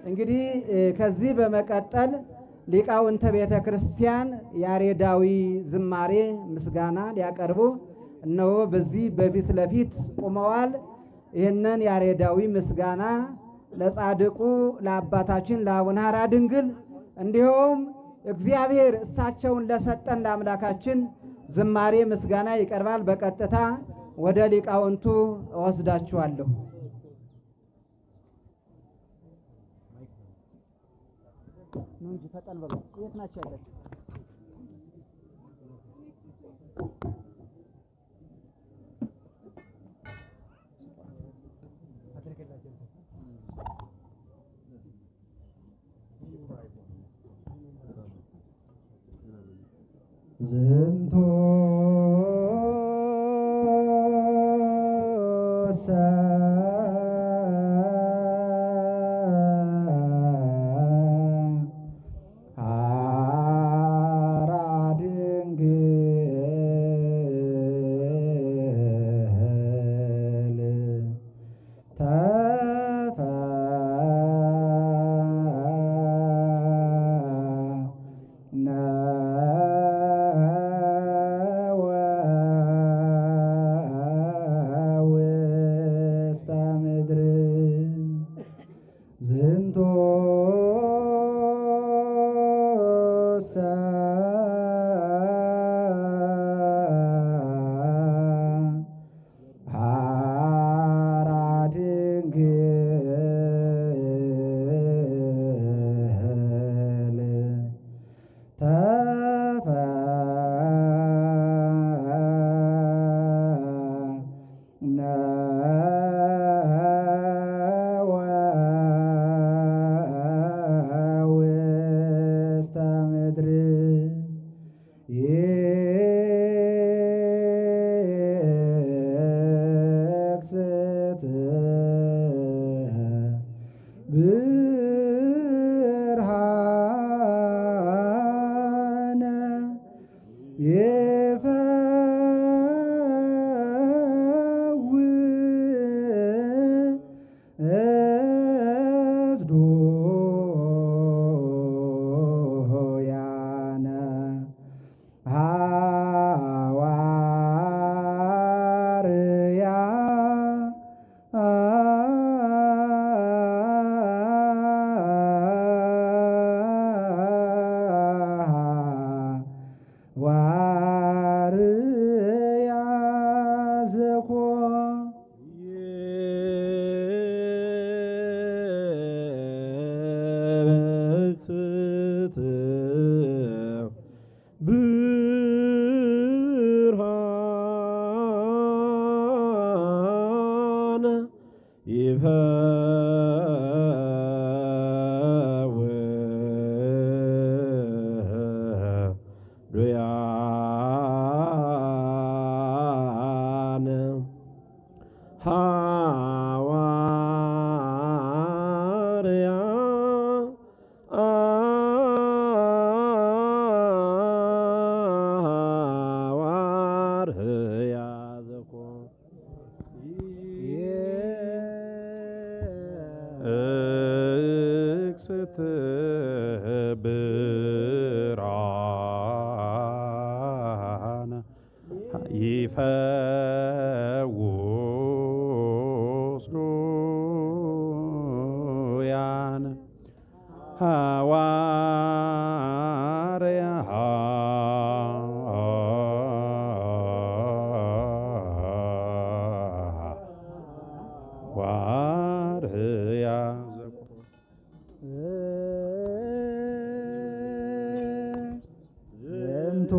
እንግዲህ ከዚህ በመቀጠል ሊቃውንተ ቤተ ክርስቲያን ያሬዳዊ ዝማሬ ምስጋና ሊያቀርቡ እነሆ በዚህ በፊት ለፊት ቆመዋል። ይህንን ያሬዳዊ ምስጋና ለጻድቁ ለአባታችን ለአቡነ ሐራ ድንግል እንዲሁም እግዚአብሔር እሳቸውን ለሰጠን ለአምላካችን ዝማሬ ምስጋና ይቀርባል። በቀጥታ ወደ ሊቃውንቱ እወስዳችኋለሁ። የት ናቸው ያላችሁ? ዝንቱ ብርሃነ ይፈውስ ዶያነ ሐዋርያ ዋርያ ዘንቶ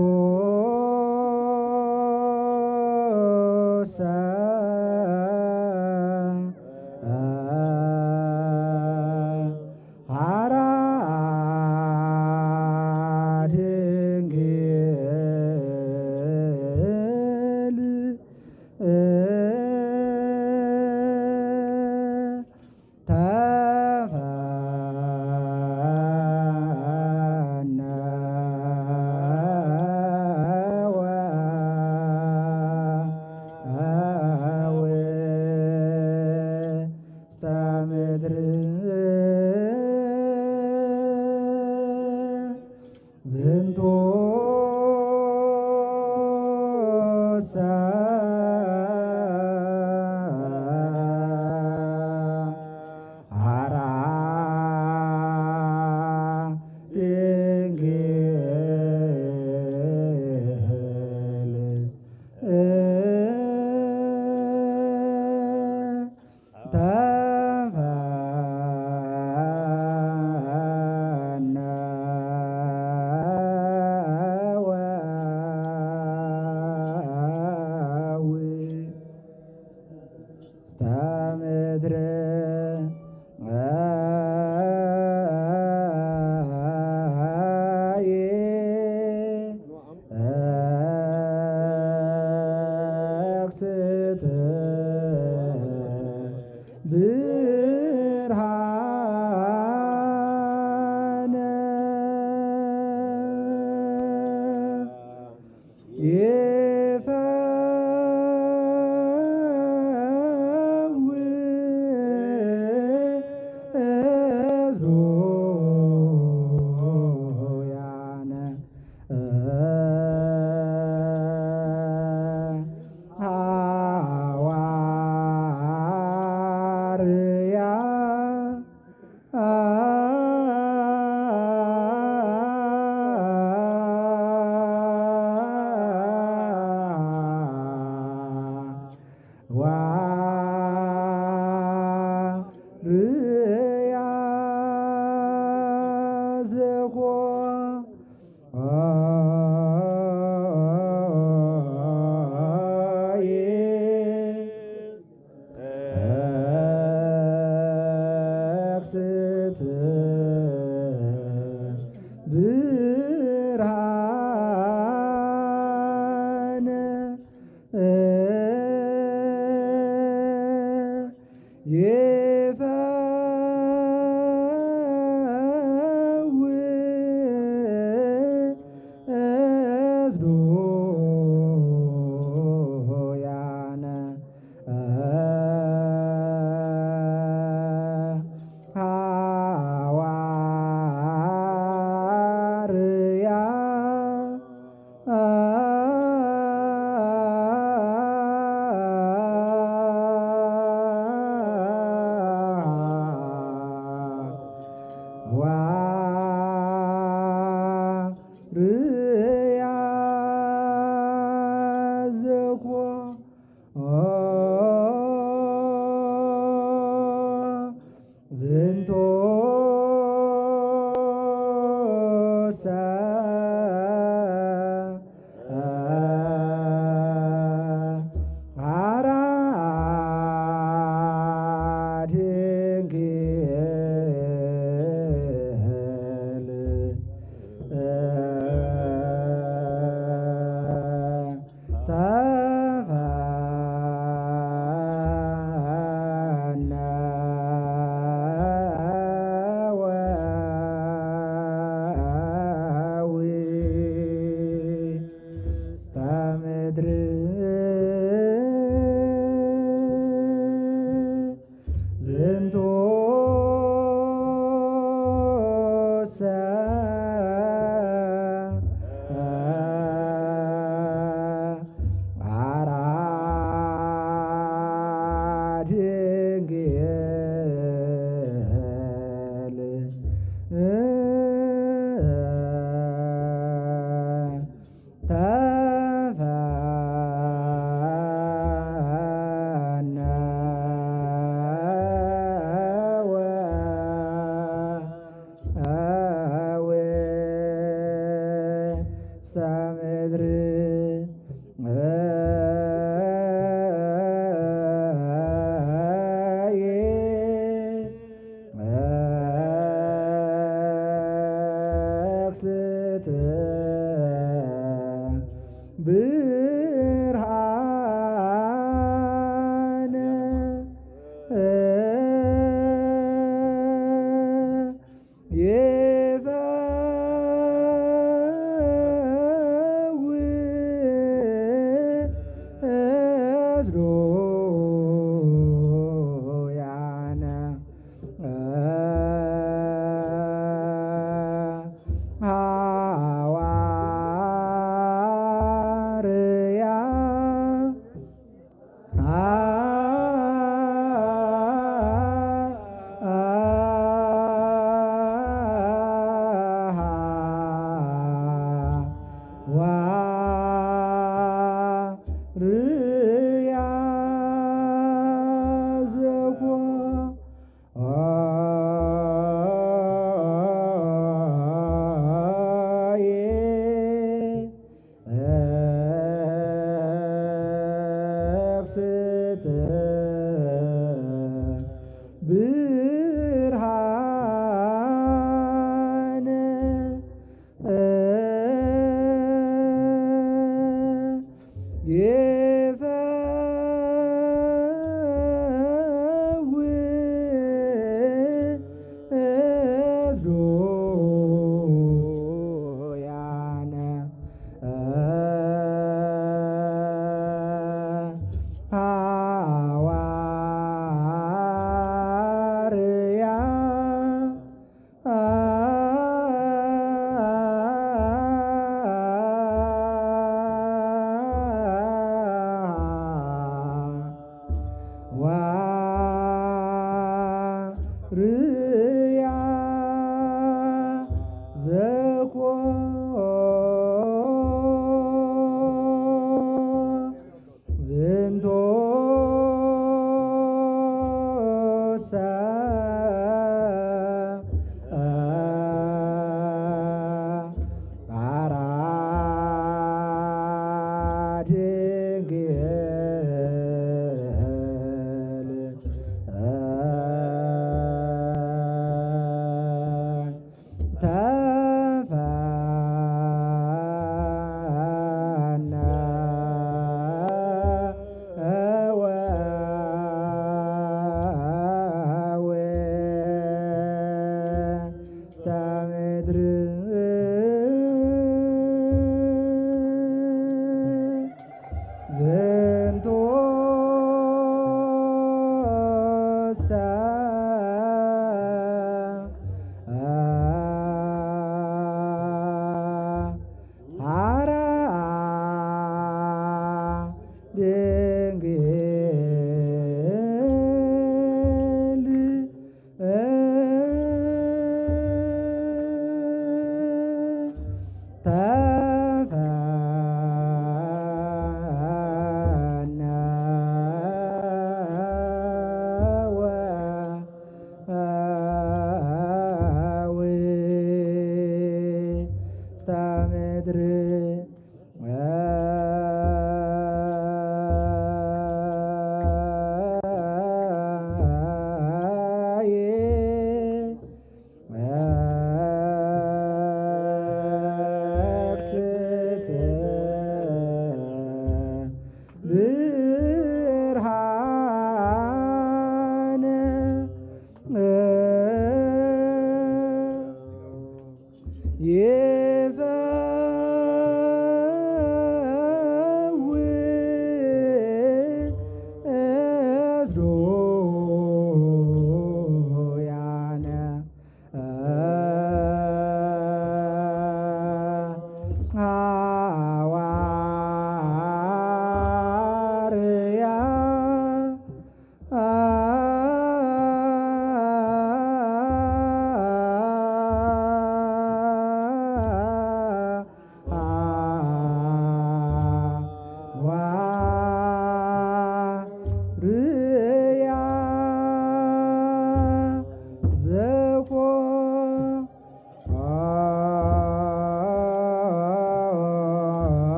ዝንቶ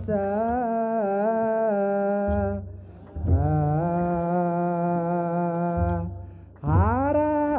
ሰ